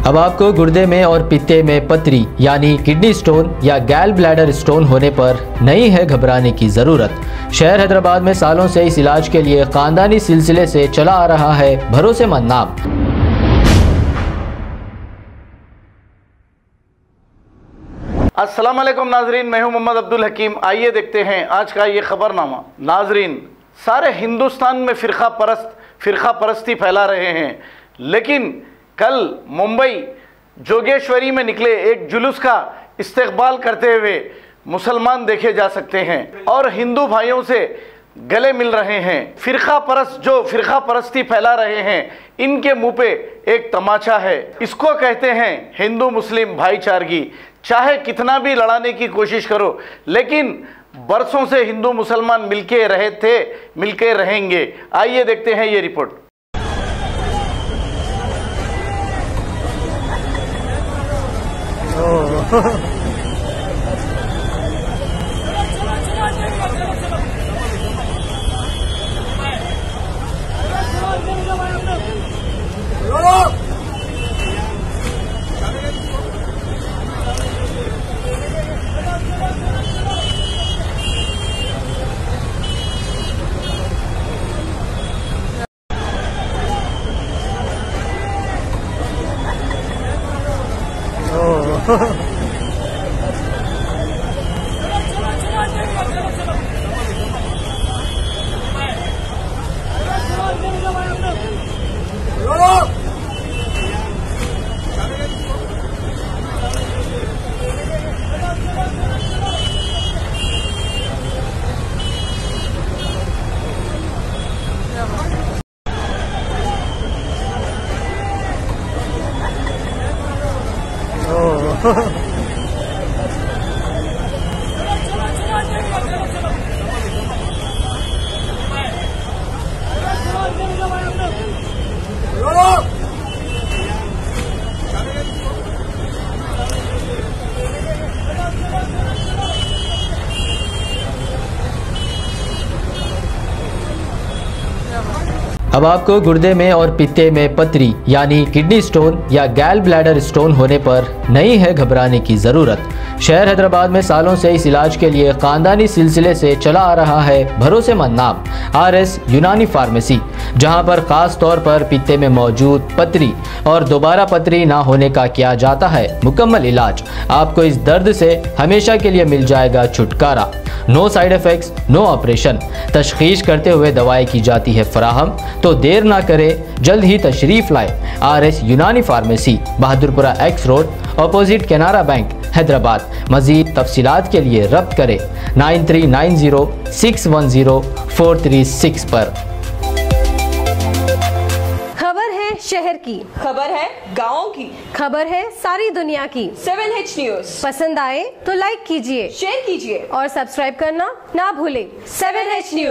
अब आपको गुर्दे में और पित्ते में पथरी यानी किडनी स्टोन या गैल ब्लैडर स्टोन होने पर नहीं है घबराने की ज़रूरत। शहर हैदराबाद में सालों से इस इलाज के लिए खानदानी सिलसिले से चला आ रहा है भरोसेमंद नाम। अस्सलाम वालेकुम नाजरीन, मैं हूं मोहम्मद अब्दुल हकीम। आइए देखते हैं आज का ये खबरनामा। नाजरीन, सारे हिंदुस्तान में फ़िरका परस्ती फैला रहे हैं, लेकिन कल मुंबई जोगेश्वरी में निकले एक जुलूस का इस्तकबाल करते हुए मुसलमान देखे जा सकते हैं और हिंदू भाइयों से गले मिल रहे हैं। फ़िरका परस्ती फैला रहे हैं, इनके मुंह पे एक तमाचा है। इसको कहते हैं हिंदू मुस्लिम भाईचारगी। चाहे कितना भी लड़ाने की कोशिश करो, लेकिन बरसों से हिंदू मुसलमान मिलके रहे थे, मिलके रहेंगे। आइए देखते हैं ये रिपोर्ट। अब आपको गुर्दे में और पित्ते में पथरी यानी किडनी स्टोन या गैल ब्लैडर स्टोन होने पर नहीं है घबराने की ज़रूरत। शहर हैदराबाद में सालों से इस इलाज के लिए खानदानी सिलसिले से चला आ रहा है भरोसेमंद नाम RS यूनानी फार्मेसी, जहां पर खास तौर पर पित्ते में मौजूद पथरी और दोबारा पथरी ना होने का किया जाता है मुकम्मल इलाज। आपको इस दर्द से हमेशा के लिए मिल जाएगा छुटकारा। No side effects, no operation. तशखीस करते हुए दवाएं की जाती है फराहम, तो देर ना करें, जल्द ही तशरीफ लाए। RS Unani pharmacy, Bahadurpura X road, opposite Canara bank, Hyderabad. मजीद तफसीलात के लिए रब्त करें 9390610436 पर। खबर है शहर की, खबर है गाँव की, खबर है सारी दुनिया की। 7H न्यूज़ पसंद आए तो लाइक कीजिए, शेयर कीजिए और सब्सक्राइब करना ना भूलें। 7H news.